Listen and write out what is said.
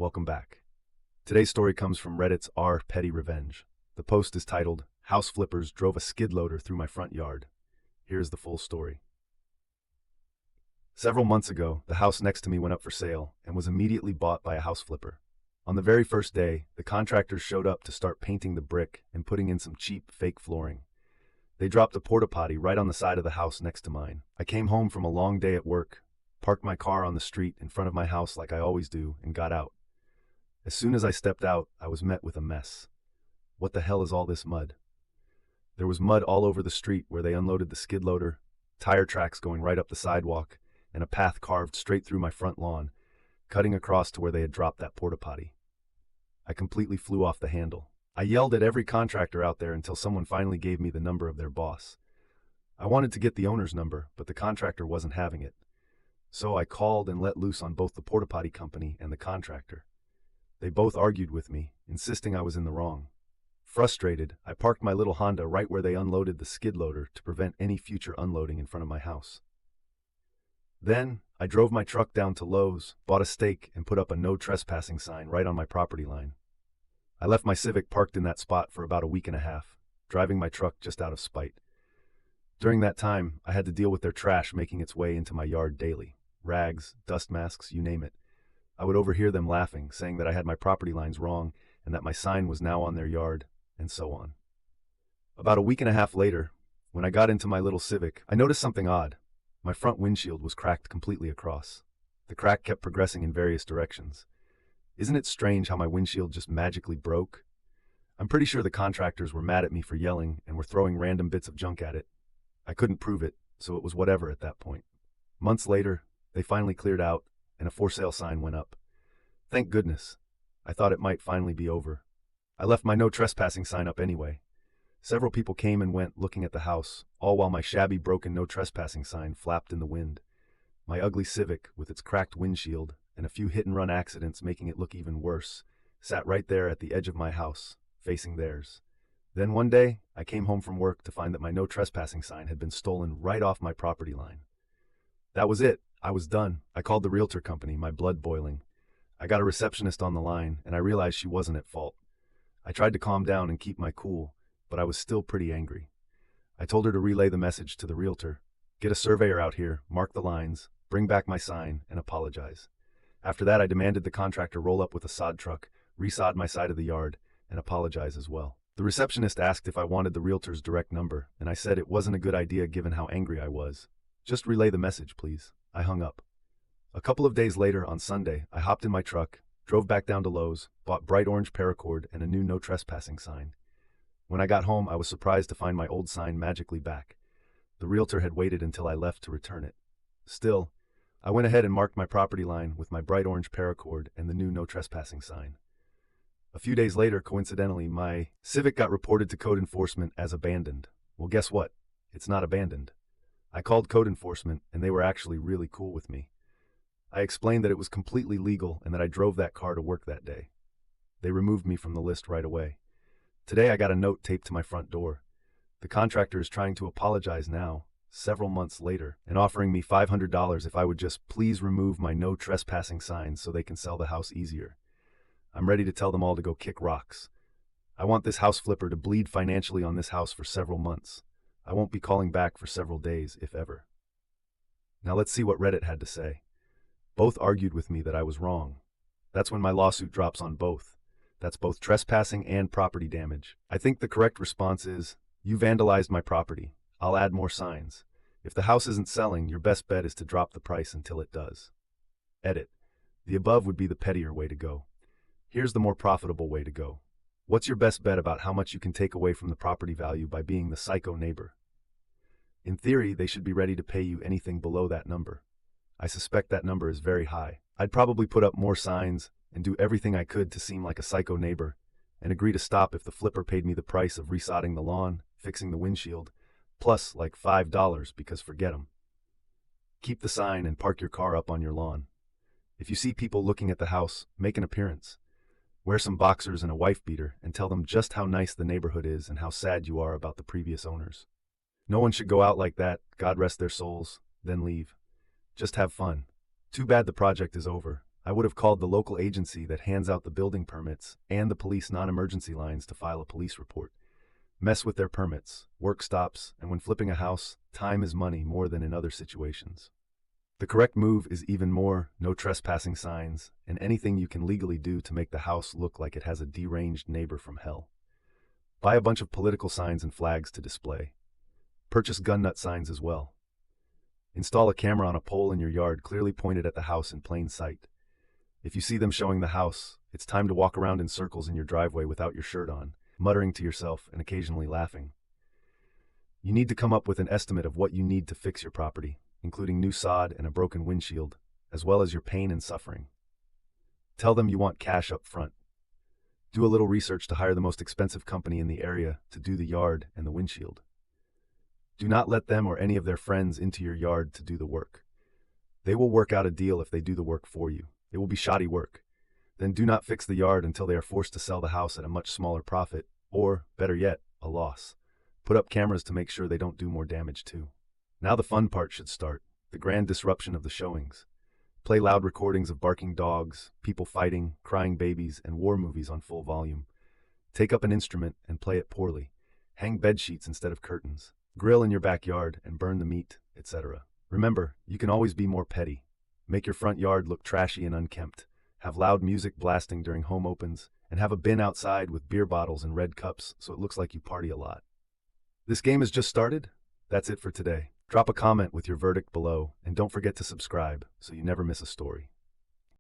welcome back. Today's story comes from Reddit's PettyRevenge. The post is titled, House Flippers Drove a Skid Loader Through My Front Yard. Here's the full story. Several months ago, the house next to me went up for sale and was immediately bought by a house flipper. On the very first day, the contractors showed up to start painting the brick and putting in some cheap, fake flooring. They dropped a porta potty right on the side of the house next to mine. I came home from a long day at work, parked my car on the street in front of my house like I always do, and got out. As soon as I stepped out, I was met with a mess. What the hell is all this mud? There was mud all over the street where they unloaded the skid loader, tire tracks going right up the sidewalk, and a path carved straight through my front lawn, cutting across to where they had dropped that porta potty. I completely flew off the handle. I yelled at every contractor out there until someone finally gave me the number of their boss. I wanted to get the owner's number, but the contractor wasn't having it. So I called and let loose on both the porta potty company and the contractor. They both argued with me, insisting I was in the wrong. Frustrated, I parked my little Honda right where they unloaded the skid loader to prevent any future unloading in front of my house. Then, I drove my truck down to Lowe's, bought a steak, and put up a no trespassing sign right on my property line. I left my Civic parked in that spot for about a week and a half, driving my truck just out of spite. During that time, I had to deal with their trash making its way into my yard daily. Rags, dust masks, you name it. I would overhear them laughing, saying that I had my property lines wrong and that my sign was now on their yard, and so on. About a week and a half later, when I got into my little Civic, I noticed something odd. My front windshield was cracked completely across. The crack kept progressing in various directions. Isn't it strange how my windshield just magically broke? I'm pretty sure the contractors were mad at me for yelling and were throwing random bits of junk at it. I couldn't prove it, so it was whatever at that point. Months later, they finally cleared out, and a for sale sign went up. Thank goodness. I thought it might finally be over. I left my no trespassing sign up anyway. Several people came and went looking at the house, all while my shabby broken no trespassing sign flapped in the wind. My ugly Civic, with its cracked windshield and a few hit-and-run accidents making it look even worse, sat right there at the edge of my house, facing theirs. Then one day, I came home from work to find that my no trespassing sign had been stolen right off my property line. That was it. I was done. I called the realtor company, my blood boiling. I got a receptionist on the line, and I realized she wasn't at fault. I tried to calm down and keep my cool, but I was still pretty angry. I told her to relay the message to the realtor, get a surveyor out here, mark the lines, bring back my sign, and apologize. After that, I demanded the contractor roll up with a sod truck, resod my side of the yard, and apologize as well. The receptionist asked if I wanted the realtor's direct number, and I said it wasn't a good idea given how angry I was. Just relay the message, please. I hung up. A couple of days later, on Sunday, I hopped in my truck, drove back down to Lowe's, bought bright orange paracord and a new no trespassing sign. When I got home, I was surprised to find my old sign magically back. The realtor had waited until I left to return it. Still, I went ahead and marked my property line with my bright orange paracord and the new no trespassing sign. A few days later, coincidentally, my Civic got reported to code enforcement as abandoned. Well, guess what? It's not abandoned. I called code enforcement, and they were actually really cool with me. I explained that it was completely legal and that I drove that car to work that day. They removed me from the list right away. Today I got a note taped to my front door. The contractor is trying to apologize now, several months later, and offering me $500 if I would just please remove my no trespassing signs so they can sell the house easier. I'm ready to tell them all to go kick rocks. I want this house flipper to bleed financially on this house for several months. I won't be calling back for several days, if ever. Now let's see what Reddit had to say. Both argued with me that I was wrong. That's when my lawsuit drops on both. That's both trespassing and property damage. I think the correct response is, you vandalized my property. I'll add more signs. If the house isn't selling, your best bet is to drop the price until it does. Edit. The above would be the pettier way to go. Here's the more profitable way to go. What's your best bet about how much you can take away from the property value by being the psycho neighbor? In theory, they should be ready to pay you anything below that number. I suspect that number is very high. I'd probably put up more signs and do everything I could to seem like a psycho neighbor and agree to stop if the flipper paid me the price of resodding the lawn, fixing the windshield, plus like $5 because forget 'em. Keep the sign and park your car up on your lawn. If you see people looking at the house, make an appearance. Wear some boxers and a wife beater and tell them just how nice the neighborhood is and how sad you are about the previous owners. No one should go out like that, God rest their souls, then leave. Just have fun. Too bad the project is over. I would have called the local agency that hands out the building permits and the police non-emergency lines to file a police report. Mess with their permits, work stops, and when flipping a house, time is money more than in other situations. The correct move is even more no trespassing signs and anything you can legally do to make the house look like it has a deranged neighbor from hell. Buy a bunch of political signs and flags to display. Purchase gun nut signs as well. Install a camera on a pole in your yard clearly pointed at the house in plain sight. If you see them showing the house, it's time to walk around in circles in your driveway without your shirt on, muttering to yourself and occasionally laughing. You need to come up with an estimate of what you need to fix your property, including new sod and a broken windshield, as well as your pain and suffering. Tell them you want cash up front. Do a little research to hire the most expensive company in the area to do the yard and the windshield. Do not let them or any of their friends into your yard to do the work. They will work out a deal if they do the work for you. It will be shoddy work. Then do not fix the yard until they are forced to sell the house at a much smaller profit, or, better yet, a loss. Put up cameras to make sure they don't do more damage too. Now the fun part should start, the grand disruption of the showings. Play loud recordings of barking dogs, people fighting, crying babies, and war movies on full volume. Take up an instrument and play it poorly. Hang bed sheets instead of curtains. Grill in your backyard and burn the meat, etc. Remember, you can always be more petty. Make your front yard look trashy and unkempt. Have loud music blasting during home opens, and have a bin outside with beer bottles and red cups so it looks like you party a lot. This game has just started? That's it for today. Drop a comment with your verdict below, and don't forget to subscribe so you never miss a story.